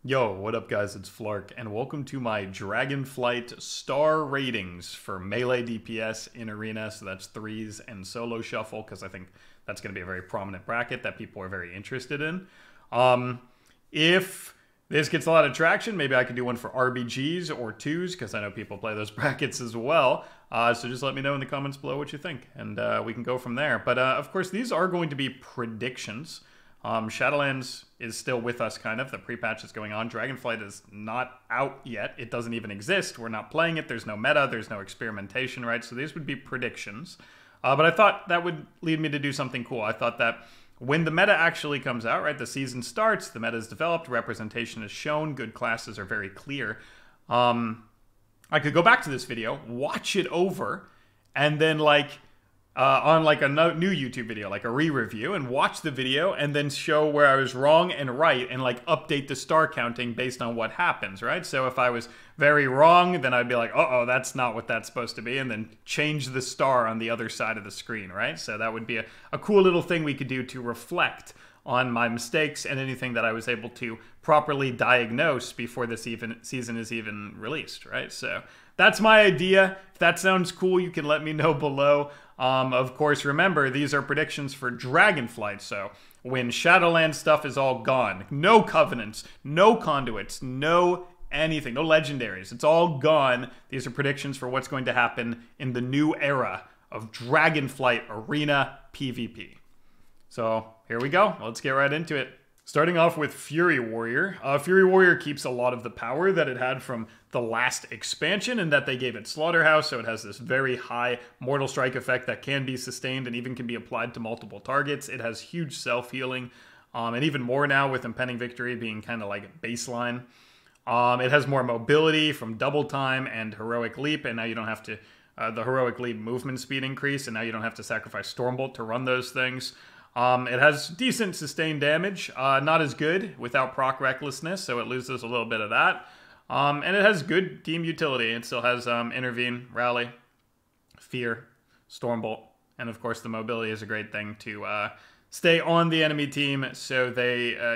Yo, what up guys, it's Flark, and welcome to my Dragonflight star ratings for melee DPS in Arena, so that's threes and solo shuffle, because I think that's going to be a very prominent bracket that people are very interested in. If this gets a lot of traction, maybe I could do one for RBGs or twos, because I know people play those brackets as well. So just let me know in the comments below what you think, and we can go from there. But of course, these are going to be predictions. Shadowlands is still with us, kind of. The pre-patch is going on. Dragonflight is not out yet. It doesn't even exist. We're not playing it. There's no meta. There's no experimentation, right? So these would be predictions. But I thought that would lead me to do something cool. I thought that when the meta actually comes out, right, the season starts, the meta is developed, representation is shown, good classes are very clear. I could go back to this video, watch it over, and then on like a new YouTube video, like a re-review, and watch the video and then show where I was wrong and right and like update the star counting based on what happens, right? So if I was very wrong, then I'd be like, uh-oh, that's not what that's supposed to be, and then change the star on the other side of the screen, right? So that would be a cool little thing we could do to reflect on my mistakes and anything that I was able to properly diagnose before the season is even released, right? So that's my idea. If that sounds cool, you can let me know below. Of course, remember, these are predictions for Dragonflight, so when Shadowlands stuff is all gone, no covenants, no conduits, no anything, no legendaries, it's all gone. These are predictions for what's going to happen in the new era of Dragonflight Arena PvP. So here we go. Let's get right into it. Starting off with Fury Warrior. Fury Warrior keeps a lot of the power that it had from the last expansion and that they gave it Slaughterhouse, so it has this very high Mortal Strike effect that can be sustained and even can be applied to multiple targets. It has huge self-healing, and even more now with Impending Victory being kind of like baseline. It has more mobility from Double Time and Heroic Leap, and now you don't have to, the Heroic Leap movement speed increase, and now you don't have to sacrifice Stormbolt to run those things. It has decent sustained damage, not as good without proc Recklessness, so it loses a little bit of that. And it has good team utility. It still has Intervene, Rally, Fear, Stormbolt, and of course the mobility is a great thing to stay on the enemy team, so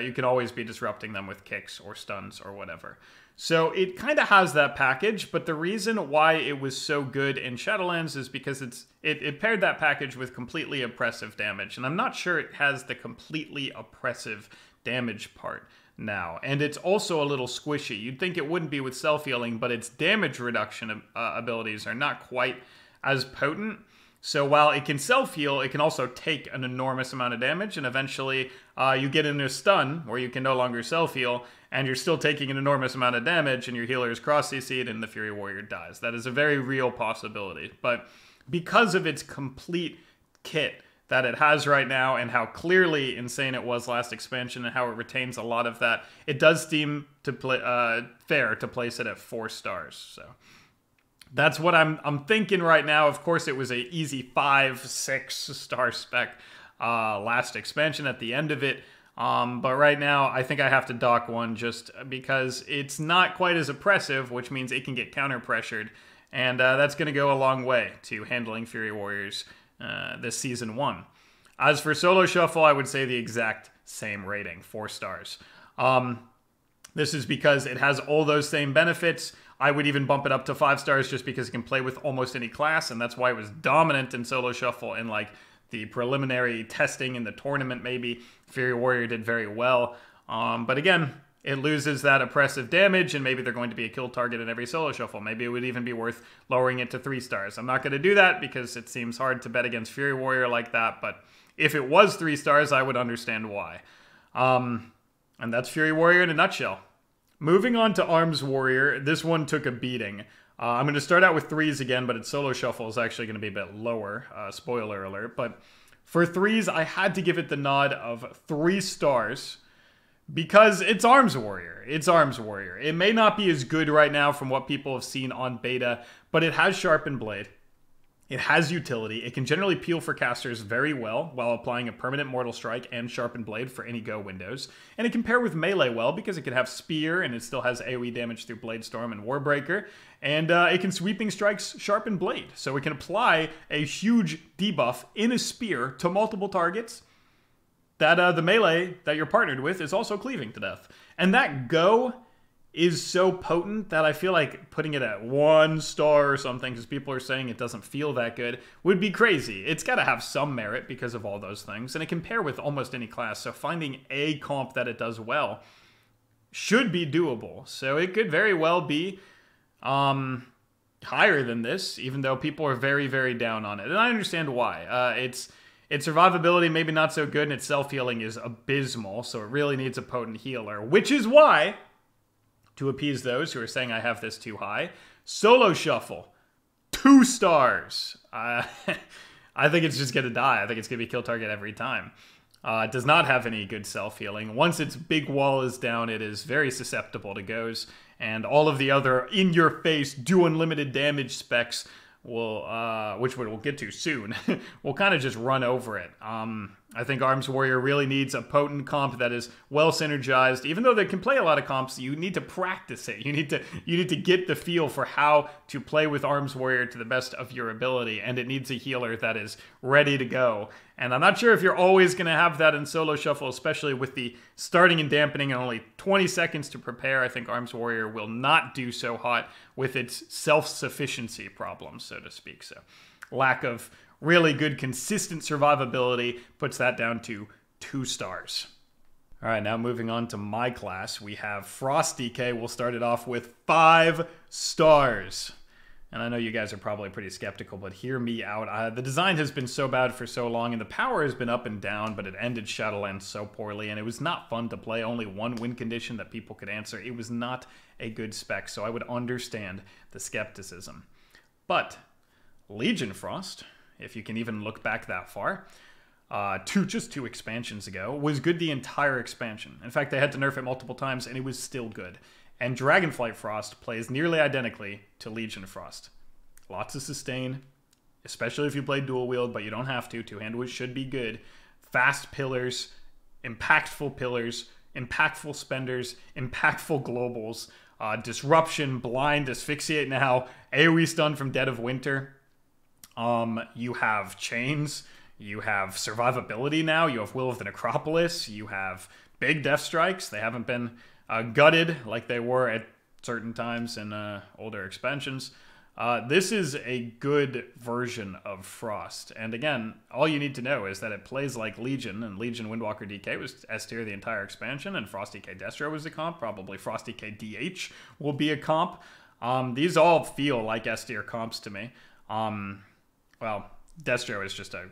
you can always be disrupting them with kicks or stuns or whatever. So it kind of has that package, but the reason why it was so good in Shadowlands is because it paired that package with completely oppressive damage, and I'm not sure it has the completely oppressive damage part now. And it's also a little squishy. You'd think it wouldn't be with self-healing, but its damage reduction abilities are not quite as potent. So while it can self-heal, it can also take an enormous amount of damage, and eventually you get into a stun where you can no longer self-heal, and you're still taking an enormous amount of damage, and your healer is cross-CC'd, and the Fury Warrior dies. That is a very real possibility. But because of its complete kit that it has right now, and how clearly insane it was last expansion, and how it retains a lot of that, it does seem to fair to place it at 4 stars. So that's what I'm thinking right now. Of course, it was an easy 5-6 star spec last expansion at the end of it. But right now, I think I have to dock one just because it's not quite as oppressive, which means it can get counter-pressured. And that's going to go a long way to handling Fury Warriors this Season 1. As for Solo Shuffle, I would say the exact same rating, 4 stars. This is because it has all those same benefits. I would even bump it up to 5 stars just because it can play with almost any class, and that's why it was dominant in Solo Shuffle in like the preliminary testing in the tournament maybe. Fury Warrior did very well. But again, it loses that oppressive damage, and maybe they're going to be a kill target in every Solo Shuffle. Maybe it would even be worth lowering it to 3 stars. I'm not going to do that because it seems hard to bet against Fury Warrior like that, but if it was 3 stars, I would understand why. And that's Fury Warrior in a nutshell. Moving on to Arms Warrior, this one took a beating. I'm going to start out with 3s again, but its Solo Shuffle is actually going to be a bit lower. Spoiler alert. But for 3s, I had to give it the nod of 3 stars because it's Arms Warrior. It's Arms Warrior. It may not be as good right now from what people have seen on beta, but it has Sharpened Blade. It has utility. It can generally peel for casters very well while applying a permanent Mortal Strike and Sharpened Blade for any go windows. And it can pair with melee well because it can have Spear and it still has AoE damage through Blade Storm and Warbreaker. And it can Sweeping Strikes Sharpened Blade. So it can apply a huge debuff in a Spear to multiple targets. that the melee that you're partnered with is also cleaving to death. And that go is so potent that I feel like putting it at 1 star or something, because people are saying it doesn't feel that good, would be crazy. It's got to have some merit because of all those things, and it can pair with almost any class, so finding a comp that it does well should be doable. So it could very well be higher than this, even though people are very, very down on it. And I understand why. Its survivability maybe not so good, and its self-healing is abysmal, so it really needs a potent healer, which is why, to appease those who are saying I have this too high, Solo Shuffle, 2 stars. I think it's just going to die. I think it's going to be kill target every time. It does not have any good self-healing. Once its big wall is down, it is very susceptible to goes, and all of the other in-your-face, do unlimited damage specs will, which we'll get to soon, will kind of just run over it. I think Arms Warrior really needs a potent comp that is well synergized. Even though they can play a lot of comps, you need to practice it. You need to get the feel for how to play with Arms Warrior to the best of your ability, and it needs a healer that is ready to go. And I'm not sure if you're always going to have that in Solo Shuffle, especially with the starting and dampening and only 20 seconds to prepare. I think Arms Warrior will not do so hot with its self-sufficiency problems, so to speak. So lack of really good consistent survivability puts that down to 2 stars. All right, now moving on to my class, we have Frost DK. We'll start it off with 5 stars. And I know you guys are probably pretty skeptical, but hear me out. The design has been so bad for so long, and the power has been up and down, but it ended Shadowlands so poorly, and it was not fun to play. Only 1 win condition that people could answer. It was not a good spec, so I would understand the skepticism. But Legion Frost, if you can even look back that far, just 2 expansions ago, was good the entire expansion. In fact, they had to nerf it multiple times, and it was still good. And Dragonflight Frost plays nearly identically to Legion Frost. Lots of sustain, especially if you play dual wield, but you don't have to. 2-hand wield should be good. Fast pillars, impactful spenders, impactful globals, disruption, blind, asphyxiate now, AoE stun from Dead of Winter. You have chains, you have survivability now, you have Will of the Necropolis, you have big death strikes. They haven't been gutted like they were at certain times in older expansions. This is a good version of Frost. And again, all you need to know is that it plays like Legion, and Legion Windwalker DK was S tier the entire expansion, and Frost DK Destro was a comp. Probably Frost DK DH will be a comp. These all feel like S tier comps to me. Well, Destro is just a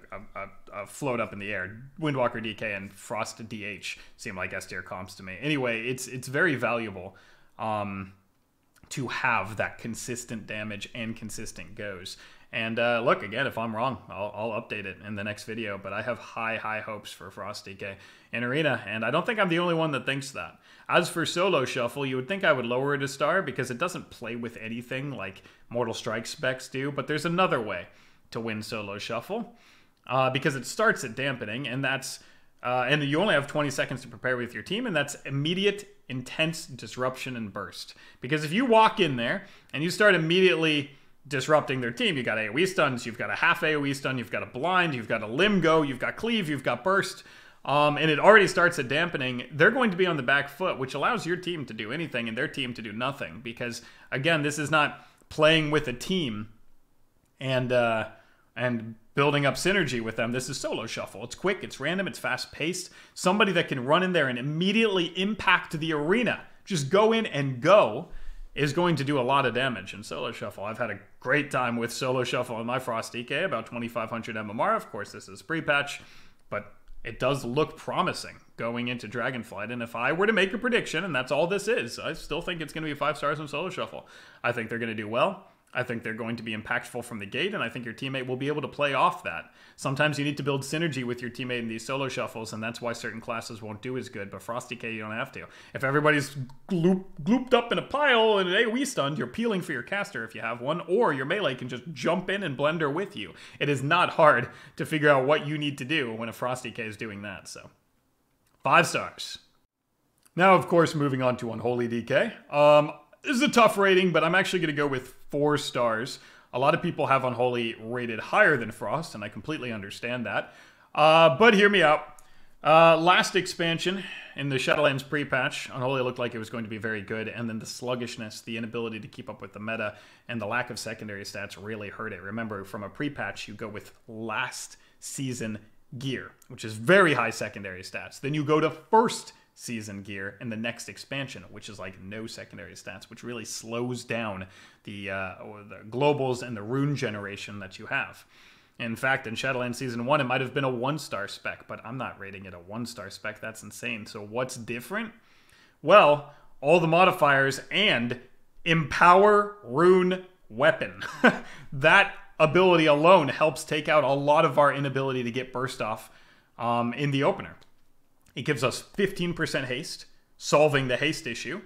float up in the air. Windwalker DK and Frost DH seem like S tier comps to me. Anyway, it's very valuable to have that consistent damage and consistent goes. And look, again, if I'm wrong, I'll update it in the next video. But I have high hopes for Frost DK in Arena, and I don't think I'm the only one that thinks that. As for Solo Shuffle, you would think I would lower it a star because it doesn't play with anything like Mortal Strike specs do. But there's another way to win Solo Shuffle, because it starts at dampening, and that's and you only have 20 seconds to prepare with your team, and that's immediate, intense disruption and burst. Because if you walk in there and you start immediately disrupting their team, you got AoE stuns, you've got a half AoE stun, you've got a blind, you've got a limb go, you've got cleave, you've got burst, and it already starts at dampening. They're going to be on the back foot, which allows your team to do anything and their team to do nothing. Because again, this is not playing with a team and building up synergy with them. This is Solo Shuffle. It's quick, it's random, it's fast-paced. Somebody that can run in there and immediately impact the arena, just go in and go, is going to do a lot of damage in Solo Shuffle. I've had a great time with Solo Shuffle on my Frost DK, about 2,500 MMR. Of course, this is pre-patch, but it does look promising going into Dragonflight. And if I were to make a prediction, and that's all this is, I still think it's going to be 5 stars in Solo Shuffle. I think they're going to do well. I think they're going to be impactful from the gate, and I think your teammate will be able to play off that. Sometimes you need to build synergy with your teammate in these solo shuffles, and that's why certain classes won't do as good, but Frost DK, you don't have to. If everybody's glooped up in a pile and an AoE stunned, you're peeling for your caster if you have one, or your melee can just jump in and blender with you. It is not hard to figure out what you need to do when a Frost DK is doing that, so 5 stars. Now, of course, moving on to Unholy DK. This is a tough rating, but I'm actually going to go with 4 stars. A lot of people have Unholy rated higher than Frost, and I completely understand that. But hear me out. Last expansion in the Shadowlands pre-patch, Unholy looked like it was going to be very good, and then the sluggishness, the inability to keep up with the meta, and the lack of secondary stats really hurt it. Remember, from a pre-patch, you go with last season gear, which is very high secondary stats. Then you go to first season gear in the next expansion, which is like no secondary stats, which really slows down the globals and the rune generation that you have. In fact, in Shadowlands Season 1, it might have been a 1-star spec, but I'm not rating it a 1-star spec. That's insane. So what's different? Well, all the modifiers and Empower Rune Weapon. That ability alone helps take out a lot of our inability to get burst off in the opener. It gives us 15% haste, solving the haste issue.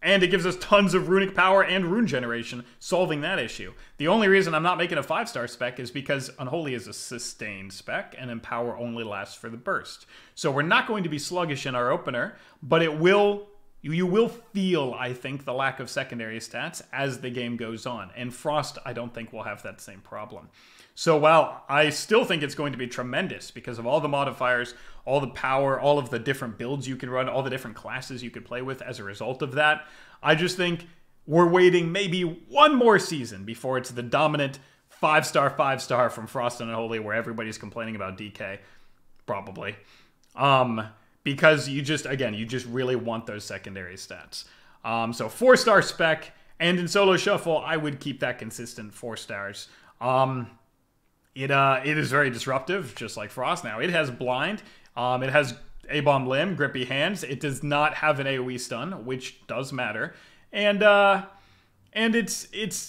And it gives us tons of runic power and rune generation, solving that issue. The only reason I'm not making a 5-star spec is because Unholy is a sustained spec, and Empower only lasts for the burst. So we're not going to be sluggish in our opener, but you will feel, I think, the lack of secondary stats as the game goes on. And Frost, I don't think, will have that same problem. So while I still think it's going to be tremendous because of all the modifiers, all the power, all of the different builds you can run, all the different classes you could play with as a result of that, I just think we're waiting maybe one more season before it's the dominant 5-star from Frost and Unholy where everybody's complaining about DK, probably. Because you just really want those secondary stats. So 4-star spec, and in solo shuffle, I would keep that consistent 4 stars. It is very disruptive, just like Frost now. It has blind, it has A-bomb limb, grippy hands. It does not have an AoE stun, which does matter. And its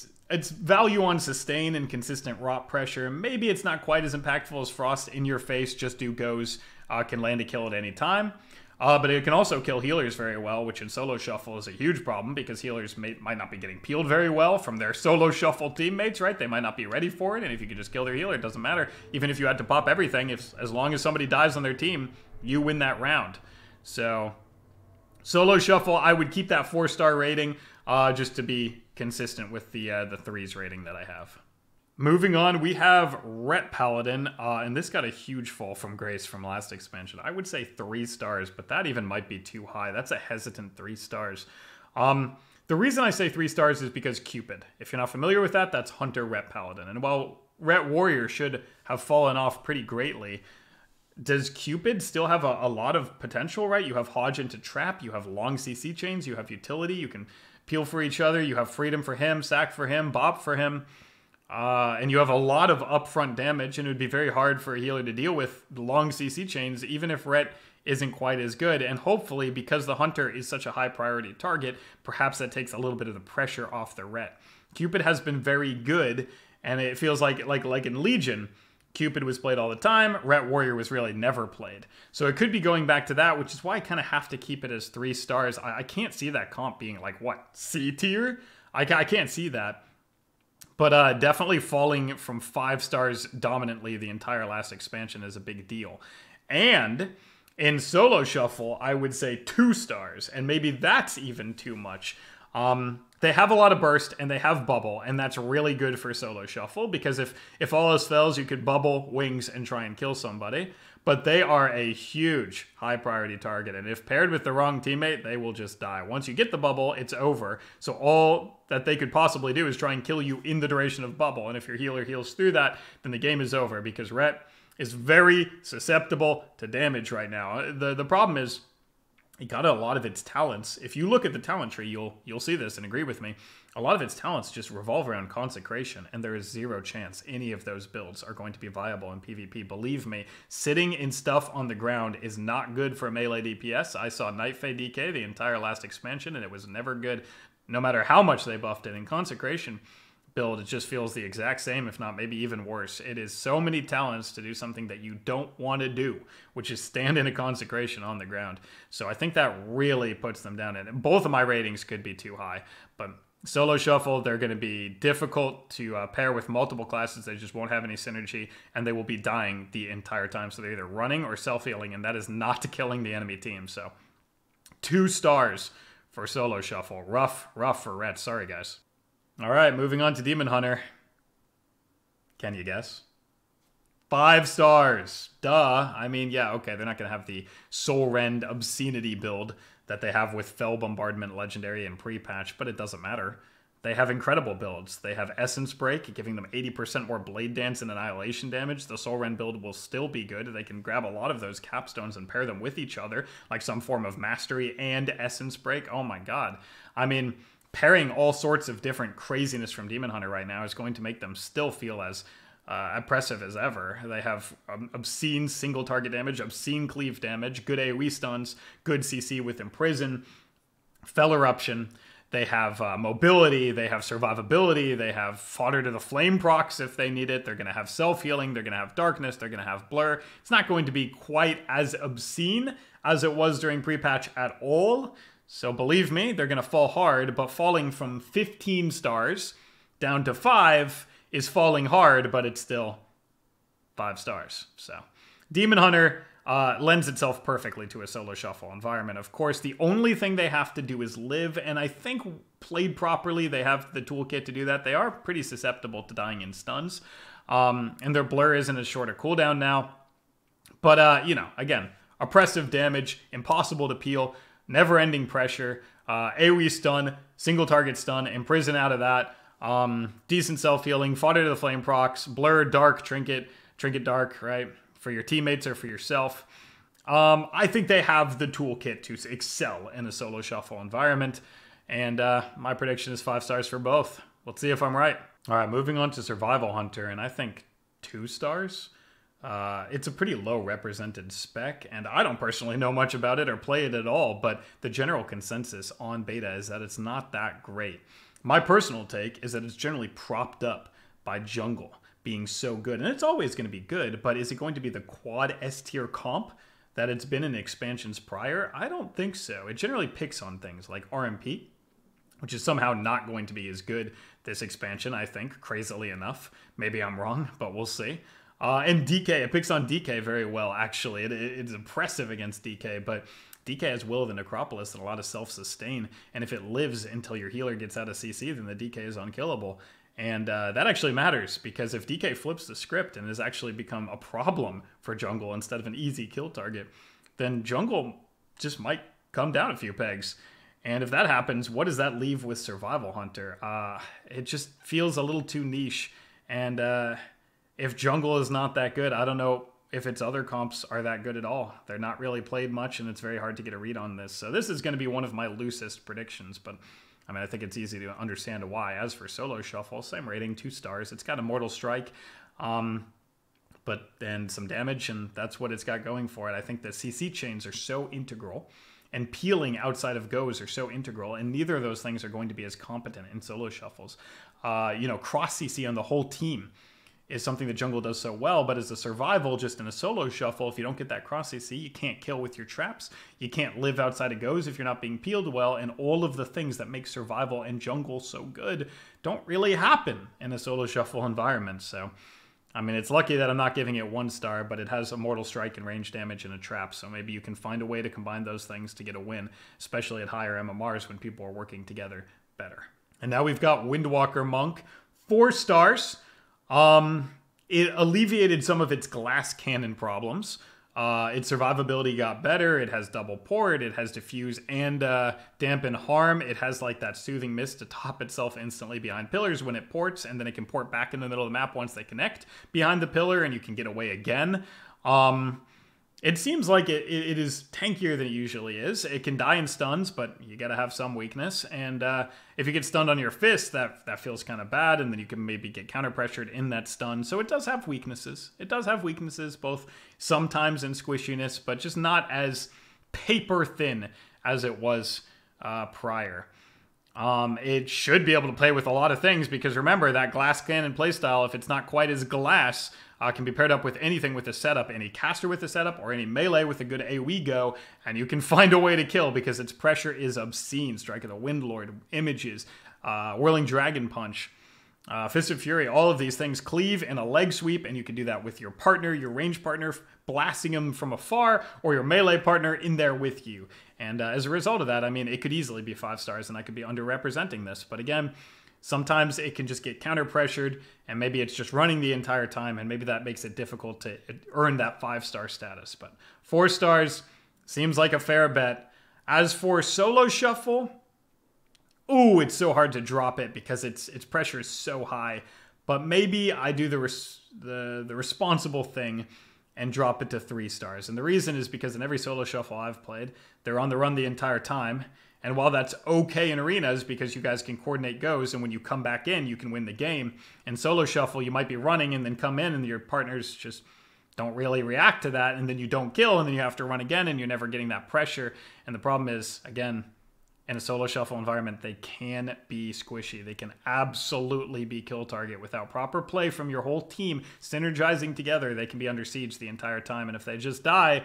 value on sustain and consistent rot pressure, maybe it's not quite as impactful as Frost. In your face, just do goes, can land a kill at any time. But it can also kill healers very well, which in solo shuffle is a huge problem because healers might not be getting peeled very well from their solo shuffle teammates, right? They might not be ready for it, and if you could just kill their healer, it doesn't matter. Even if you had to pop everything, as long as somebody dies on their team, you win that round. So, solo shuffle, I would keep that 4-star rating just to be consistent with the 3s rating that I have. Moving on, we have Ret Paladin, and this got a huge fall from grace from last expansion. I would say 3 stars, but that even might be too high. That's a hesitant 3 stars. The reason I say 3 stars is because Cupid. If you're not familiar with that, that's Hunter Ret Paladin. And while Ret Warrior should have fallen off pretty greatly, does Cupid still have a lot of potential, right? You have Hodge into Trap, you have long CC chains, you have utility, you can peel for each other, you have freedom for him, sack for him, bop for him. And you have a lot of upfront damage, and it would be very hard for a healer to deal with the long CC chains, even if Ret isn't quite as good. And hopefully, because the Hunter is such a high priority target, perhaps that takes a little bit of the pressure off the Ret. Cupid has been very good, and it feels like in Legion, Cupid was played all the time, Ret Warrior was really never played. So it could be going back to that, which is why I kind of have to keep it as 3 stars. I can't see that comp being like, what, C tier? I can't see that. But definitely falling from 5 stars dominantly the entire last expansion is a big deal. And in solo shuffle, I would say 2 stars, and maybe that's even too much. They have a lot of burst, and they have bubble, and that's really good for solo shuffle, because if all else fails, you could bubble, wings, and try and kill somebody. But they are a huge high priority target, and if paired with the wrong teammate, they will just die. Once you get the bubble, it's over. So all that they could possibly do is try and kill you in the duration of bubble, and if your healer heals through that, then the game is over, because Ret is very susceptible to damage right now. The problem is, it got a lot of its talents. If you look at the talent tree, you'll see this and agree with me. A lot of its talents just revolve around consecration, and there is 0 chance any of those builds are going to be viable in PvP. Believe me, sitting in stuff on the ground is not good for melee DPS. I saw Nightfey DK the entire last expansion, and it was never good, no matter how much they buffed it. In consecration build, it just feels the exact same, if not maybe even worse. It is so many talents to do something that you don't want to do, which is stand in a consecration on the ground. So I think that really puts them down. And both of my ratings could be too high, but solo shuffle, they're going to be difficult to pair with multiple classes. They just won't have any synergy, and they will be dying the entire time. So they're either running or self-healing, and that is not killing the enemy team. So 2 stars for solo shuffle. Rough for Ret. Sorry, guys. All right, moving on to Demon Hunter. Can you guess? 5 stars. Duh. I mean, yeah, okay, they're not going to have the Soul Rend Obscenity build that they have with Fell Bombardment Legendary and pre-patch, but it doesn't matter. They have incredible builds. They have Essence Break, giving them 80% more Blade Dance and Annihilation damage. The Soul Rend build will still be good. They can grab a lot of those capstones and pair them with each other, like some form of Mastery and Essence Break. Oh my god. I mean, pairing all sorts of different craziness from Demon Hunter right now is going to make them still feel as oppressive as ever. They have obscene single target damage, obscene cleave damage, good AoE stuns, good CC with Imprison, Fell Eruption. They have mobility, they have survivability, they have fodder to the flame procs if they need it. They're going to have self-healing, they're going to have darkness, they're going to have blur. It's not going to be quite as obscene as it was during pre-patch at all. So believe me, they're going to fall hard, but falling from 15 stars down to 5 is falling hard, but it's still 5 stars. So Demon Hunter lends itself perfectly to a solo shuffle environment. Of course, the only thing they have to do is live, and I think played properly, they have the toolkit to do that. They are pretty susceptible to dying in stuns, and their blur isn't as short a cooldown now. But, you know, again, oppressive damage, impossible to peel, never-ending pressure, AoE stun, single target stun, imprison out of that, decent self-healing, fodder to the flame procs, blur, dark, trinket dark, right? For your teammates or for yourself. I think they have the toolkit to excel in a solo shuffle environment, and my prediction is 5 stars for both. Let's see if I'm right. All right, moving on to Survival Hunter, and I think 2 stars. It's a pretty low represented spec, and I don't personally know much about it or play it at all, but the general consensus on beta is that it's not that great. My personal take is that it's generally propped up by jungle being so good, and it's always going to be good, but is it going to be the quad S tier comp that it's been in expansions prior? I don't think so. It generally picks on things like RMP, which is somehow not going to be as good this expansion, I think, crazily enough. Maybe I'm wrong, but we'll see. And DK, it picks on DK very well, actually. It's impressive against DK, but DK has Will of the Necropolis and a lot of self-sustain, and if it lives until your healer gets out of CC, then the DK is unkillable. And that actually matters, because if DK flips the script and has actually become a problem for jungle instead of an easy kill target, then jungle just might come down a few pegs. And if that happens, what does that leave with Survival Hunter? It just feels a little too niche. And if jungle is not that good, I don't know if its other comps are that good at all. They're not really played much, and it's very hard to get a read on this. So this is going to be one of my loosest predictions, but I mean, I think it's easy to understand why. As for solo shuffle, same rating, 2 stars. It's got Immortal Strike, but then some damage, and that's what it's got going for it. I think the CC chains are so integral, and peeling outside of goes are so integral, and neither of those things are going to be as competent in solo shuffles. You know, cross CC on the whole team is something that jungle does so well, but as a survival, just in a solo shuffle, if you don't get that cross CC, you can't kill with your traps, you can't live outside of goes if you're not being peeled well, and all of the things that make survival and jungle so good don't really happen in a solo shuffle environment. So, I mean, it's lucky that I'm not giving it 1 star, but it has Immortal Strike and range damage and a trap, so maybe you can find a way to combine those things to get a win, especially at higher MMRs when people are working together better. And now we've got Windwalker Monk, 4 stars. It alleviated some of its glass cannon problems. Its survivability got better. It has double port. It has diffuse and dampen harm. It has like that soothing mist to top itself instantly behind pillars when it ports, and then it can port back in the middle of the map once they connect behind the pillar, and you can get away again. It seems like it is tankier than it usually is. It can die in stuns, but you gotta have some weakness. And if you get stunned on your fist, that feels kind of bad, and then you can maybe get counter-pressured in that stun. So it does have weaknesses. It does have weaknesses, both sometimes in squishiness, but just not as paper-thin as it was prior. It should be able to play with a lot of things, because remember, that glass cannon playstyle, if it's not quite as glass, can be paired up with anything with a setup, any caster with a setup, or any melee with a good AoE go, and you can find a way to kill because its pressure is obscene. Strike of the Windlord, images, Whirling Dragon Punch, Fist of Fury, all of these things cleave in a leg sweep, and you can do that with your partner, your range partner, blasting him from afar, or your melee partner in there with you. And as a result of that, I mean, it could easily be 5 stars, and I could be underrepresenting this. But again, Sometimes it can just get counter-pressured, and maybe it's just running the entire time, and maybe that makes it difficult to earn that 5-star status. But 4 stars seems like a fair bet. As for solo shuffle, ooh, it's so hard to drop it because its pressure is so high. But maybe I do the responsible thing and drop it to 3 stars. And the reason is because in every solo shuffle I've played, they're on the run the entire time. And while that's okay in arenas because you guys can coordinate goes, and when you come back in, you can win the game. In solo shuffle, you might be running and then come in and your partners just don't really react to that. And then you don't kill, and then you have to run again, and you're never getting that pressure. And the problem is, again, in a solo shuffle environment, they can be squishy. They can absolutely be kill target without proper play from your whole team synergizing together. They can be under siege the entire time. And if they just die,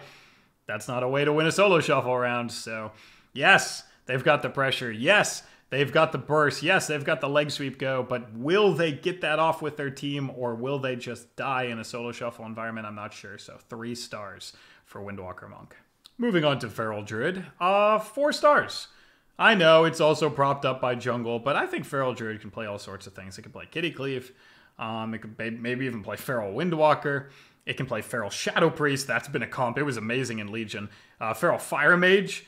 that's not a way to win a solo shuffle round. So yes, they've got the pressure. Yes, they've got the burst. Yes, they've got the leg sweep go. But will they get that off with their team, or will they just die in a solo shuffle environment? I'm not sure. So 3 stars for Windwalker Monk. Moving on to Feral Druid. 4 stars. I know it's also propped up by jungle, but I think Feral Druid can play all sorts of things. It can play Kitty Cleave. It could maybe even play Feral Windwalker. It can play Feral Shadow Priest. That's been a comp. It was amazing in Legion. Feral Fire Mage.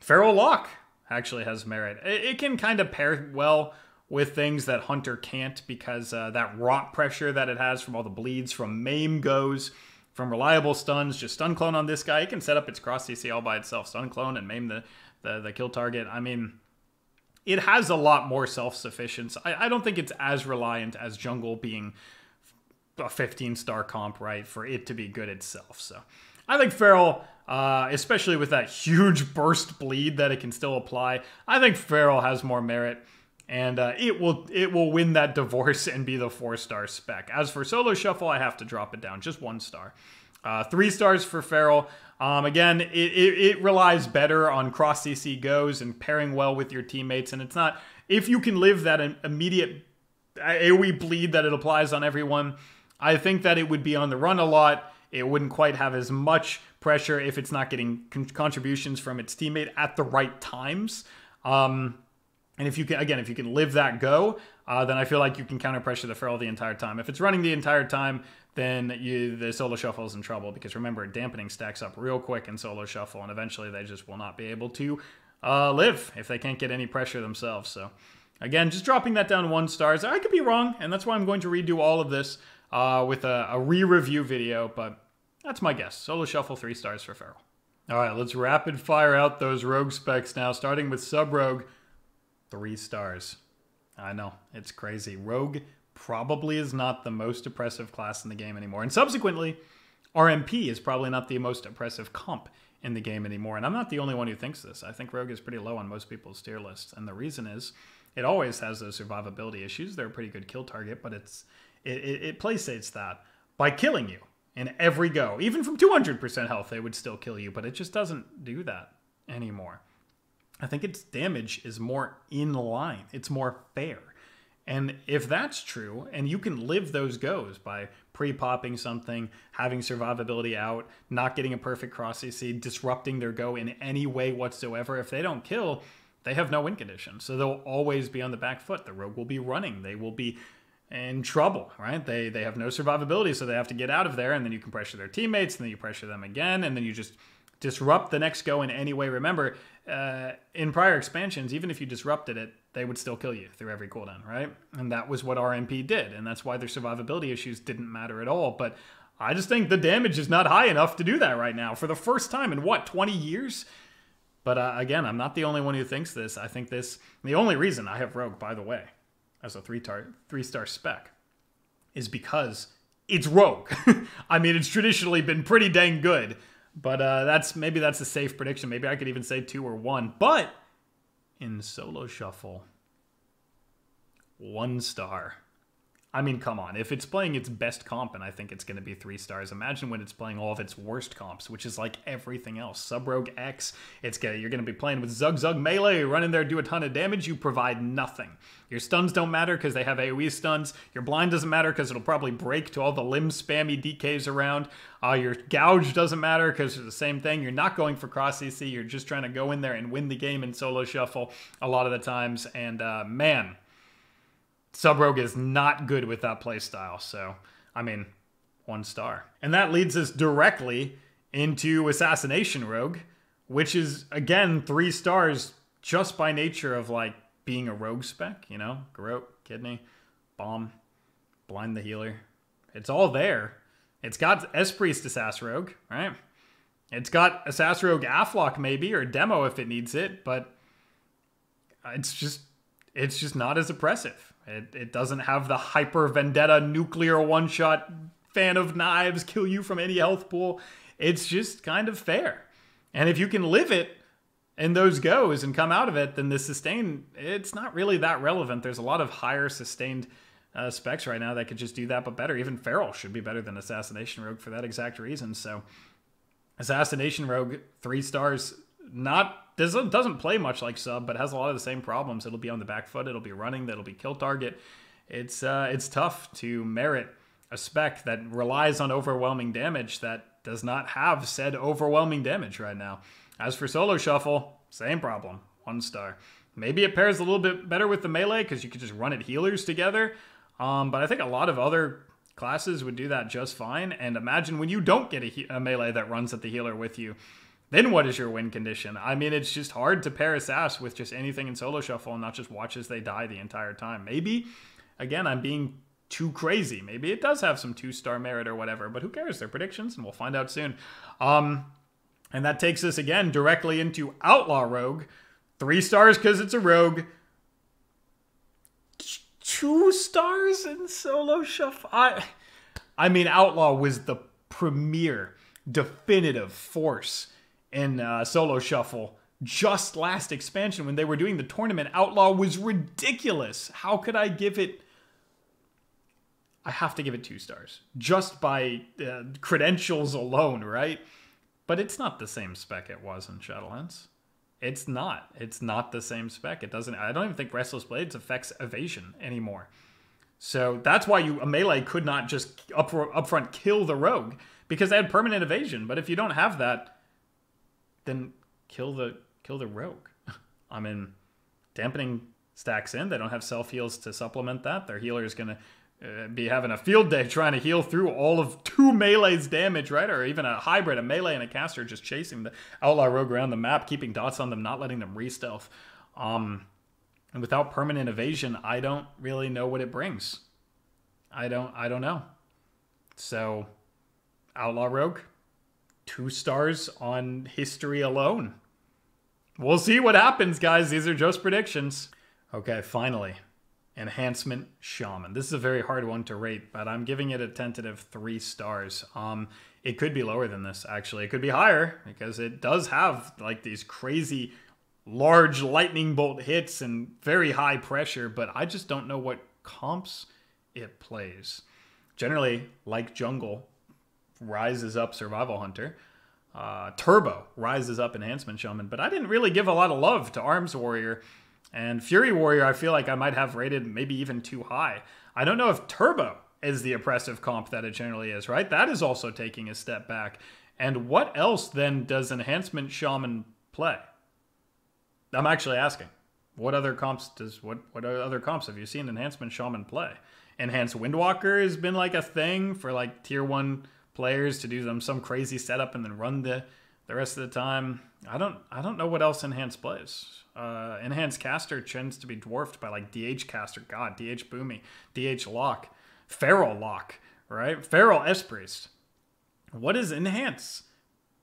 Feral Lock actually has merit. It can kind of pair well with things that Hunter can't because that rot pressure that it has from all the bleeds, from maim goes, from reliable stuns. Just stun clone on this guy. It can set up its cross CC all by itself. Stun clone and maim the kill target. I mean, it has a lot more self-sufficiency. I don't think it's as reliant as jungle being a 15-star comp, right, for it to be good itself. So I think Feral, especially with that huge burst bleed that it can still apply, I think Feral has more merit, and it will win that divorce and be the 4-star spec. As for solo shuffle, I have to drop it down, just 1 star. 3 stars for Feral. Again, it relies better on cross CC goes and pairing well with your teammates. And it's not, if you can live that immediate AoE bleed that it applies on everyone, I think that it would be on the run a lot. It wouldn't quite have as much pressure if it's not getting contributions from its teammate at the right times. And if you can live that go, then I feel like you can counter pressure the Feral the entire time. If it's running the entire time, then the solo shuffle is in trouble, because remember, dampening stacks up real quick in solo shuffle, and eventually they just will not be able to live if they can't get any pressure themselves. So again, just dropping that down 1 star. I could be wrong, and that's why I'm going to redo all of this with a re-review video, but that's my guess. Solo shuffle, 3 stars for Feral. All right, let's rapid fire out those rogue specs now, starting with sub rogue. 3 stars. I know, it's crazy. Rogue probably is not the most oppressive class in the game anymore. And subsequently, RMP is probably not the most oppressive comp in the game anymore. And I'm not the only one who thinks this. I think Rogue is pretty low on most people's tier lists. And the reason is it always has those survivability issues. They're a pretty good kill target, but it playstates that by killing you in every go. Even from 200% health, they would still kill you, but it just doesn't do that anymore. I think its damage is more in line. It's more fair. And if that's true, and you can live those goes by pre-popping something, having survivability out, not getting a perfect cross CC, disrupting their go in any way whatsoever, if they don't kill, they have no win condition. So they'll always be on the back foot. The rogue will be running. They will be in trouble, right? They have no survivability, so they have to get out of there, and then you can pressure their teammates, and then you pressure them again, and then you just disrupt the next go in any way. Remember, in prior expansions, even if you disrupted it, they would still kill you through every cooldown, right? And that was what RMP did, and that's why their survivability issues didn't matter at all. But I just think the damage is not high enough to do that right now for the first time in, what, 20 years? But again, I'm not the only one who thinks this. I think this, the only reason I have Rogue, by the way, as a 3-star spec, is because it's Rogue. I mean, it's traditionally been pretty dang good. But maybe that's a safe prediction. Maybe I could even say 2 or 1. But in solo shuffle, 1 star. I mean, come on. If it's playing its best comp, and I think it's going to be 3 stars, imagine when it's playing all of its worst comps, which is like everything else. Sub-Rogue X, you're going to be playing with Zug Zug Melee, run in there, do a ton of damage, you provide nothing. Your stuns don't matter because they have AoE stuns. Your blind doesn't matter because it'll probably break to all the limb spammy DKs around. Your gouge doesn't matter because it's the same thing. You're not going for cross CC. You're just trying to go in there and win the game in solo shuffle a lot of the times. And man, Sub-Rogue is not good with that playstyle. So, I mean, 1 star. And that leads us directly into Assassination Rogue, which is, again, 3 stars just by nature of, like, being a rogue spec, you know? Garrote, Kidney, Bomb, Blind the Healer. It's all there. It's got S-Priest Assass Rogue, right? It's got Assass Rogue Afflock maybe, or Demo if it needs it, but it's just not as oppressive. It doesn't have the hyper vendetta nuclear one-shot fan of knives kill you from any health pool. It's just kind of fair. And if you can live it in those goes and come out of it, then the sustain, it's not really that relevant. There's a lot of higher sustained specs right now that could just do that, but better. Even Feral should be better than Assassination Rogue for that exact reason. So Assassination Rogue, 3 stars, doesn't play much like Sub, but has a lot of the same problems. It'll be on the back foot, it'll be running, that'll be kill target. It's tough to merit a spec that relies on overwhelming damage that does not have said overwhelming damage right now. As for solo shuffle, same problem, 1 star. Maybe it pairs a little bit better with the melee because you could just run it healers together. But I think a lot of other classes would do that just fine. And imagine when you don't get a melee that runs at the healer with you, then what is your win condition? I mean, it's just hard to pair Assass with just anything in solo shuffle and not just watch as they die the entire time. Maybe, again, I'm being too crazy. Maybe it does have some 2-star merit or whatever, but who cares? They're predictions, and we'll find out soon. And that takes us, again, directly into Outlaw Rogue. 3 stars because it's a rogue. 2 stars in solo shuffle. I mean, Outlaw was the premier definitive force in solo shuffle just last expansion when they were doing the tournament. Outlaw was ridiculous. How could I give it? I have to give it 2 stars just by credentials alone, right? But it's not the same spec it was in Shadowlands. It's not. It's not the same spec. It doesn't. I don't even think Restless Blades affects evasion anymore. So that's why a melee could not just upfront kill the rogue because they had permanent evasion. But if you don't have that, then kill the rogue. I mean, dampening stacks in. They don't have self heals to supplement that. Their healer is gonna be having a field day trying to heal through all of 2 melee's damage, right? Or even a hybrid, a melee and a caster just chasing the Outlaw Rogue around the map, keeping dots on them, not letting them re-stealth. And without permanent evasion, I don't really know what it brings. I don't know. So, Outlaw Rogue, 2 stars on history alone. We'll see what happens, guys. These are just predictions. Okay, finally. Enhancement Shaman. This is a very hard one to rate, but I'm giving it a tentative 3 stars. It could be lower than this, actually. It could be higher, because it does have like these crazy large lightning bolt hits and very high pressure, but I just don't know what comps it plays. Generally, like Jungle, rises up Survival Hunter. Turbo rises up Enhancement Shaman, but I didn't really give a lot of love to Arms Warrior. And Fury Warrior, I feel like I might have rated maybe even too high. I don't know if Turbo is the oppressive comp that it generally is, right? That is also taking a step back. And what else then does Enhancement Shaman play? I'm actually asking. What other comps have you seen Enhancement Shaman play? Enhanced Windwalker has been like a thing for like tier 1 players to do some crazy setup and then run the rest of the time. I don't know what else Enhanced plays. Enhanced Caster tends to be dwarfed by like DH Caster, God, DH Boomy, DH Lock, Feral Lock, right? Feral S-Priest. What does Enhance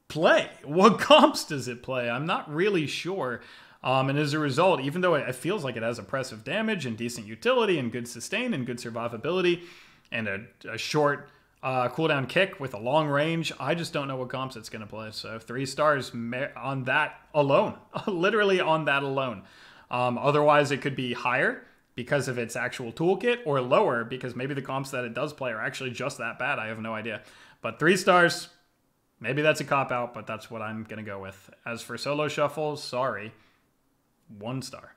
play? What comps does it play? I'm not really sure. And as a result, even though it feels like it has oppressive damage and decent utility and good sustain and good survivability and a short cooldown kick with a long range, I just don't know what comps it's going to play. So 3 stars on that alone, literally on that alone. Otherwise, it could be higher because of its actual toolkit, or lower because maybe the comps that it does play are actually just that bad. I have no idea. But 3 stars, maybe that's a cop-out, but that's what I'm going to go with. As for solo shuffles, sorry, 1 star.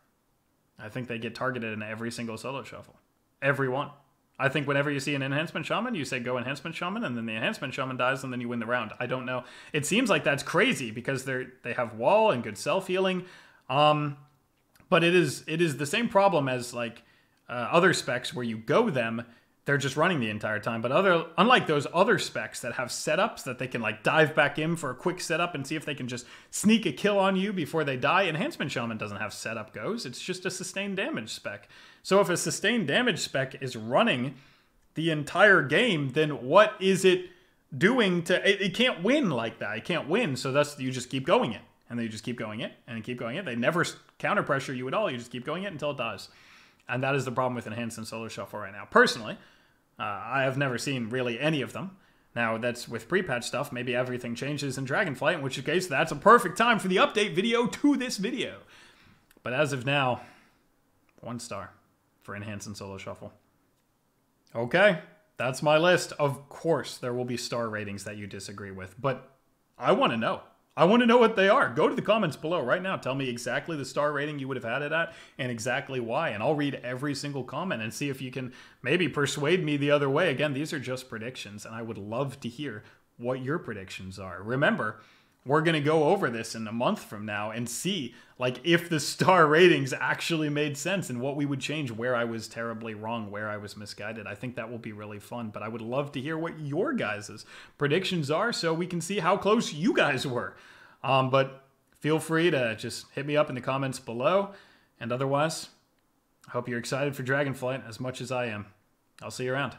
I think they get targeted in every single solo shuffle. Every one. I think whenever you see an Enhancement Shaman, you say go Enhancement Shaman, and then the Enhancement Shaman dies, and then you win the round. I don't know. It seems like that's crazy because they have wall and good self-healing. But it is the same problem as like other specs where you go them, they're just running the entire time. But unlike those other specs that have setups that they can like dive back in for a quick setup and see if they can just sneak a kill on you before they die, Enhancement Shaman doesn't have setup goes. It's just a sustained damage spec. So if a sustained damage spec is running the entire game, then what is it doing to... It can't win like that. It can't win, so thus you just keep going it. And then you just keep going it, and keep going it. They never counter pressure you at all. You just keep going it until it dies. And that is the problem with Enhanced and Solo Shuffle right now. Personally, I have never seen really any of them. Now, that's with pre-patch stuff. Maybe everything changes in Dragonflight, in which case that's a perfect time for the update video to this video. But as of now, 1 star for Enhanced and Solo Shuffle. Okay, that's my list. Of course, there will be star ratings that you disagree with, but I want to know. I want to know what they are. Go to the comments below right now. Tell me exactly the star rating you would have had it at and exactly why. And I'll read every single comment and see if you can maybe persuade me the other way. Again, these are just predictions, and I would love to hear what your predictions are. Remember, we're going to go over this in a month from now and see like if the star ratings actually made sense and what we would change, where I was terribly wrong, where I was misguided. I think that will be really fun, but I would love to hear what your guys' predictions are so we can see how close you guys were. But feel free to just hit me up in the comments below. And otherwise, I hope you're excited for Dragonflight as much as I am. I'll see you around.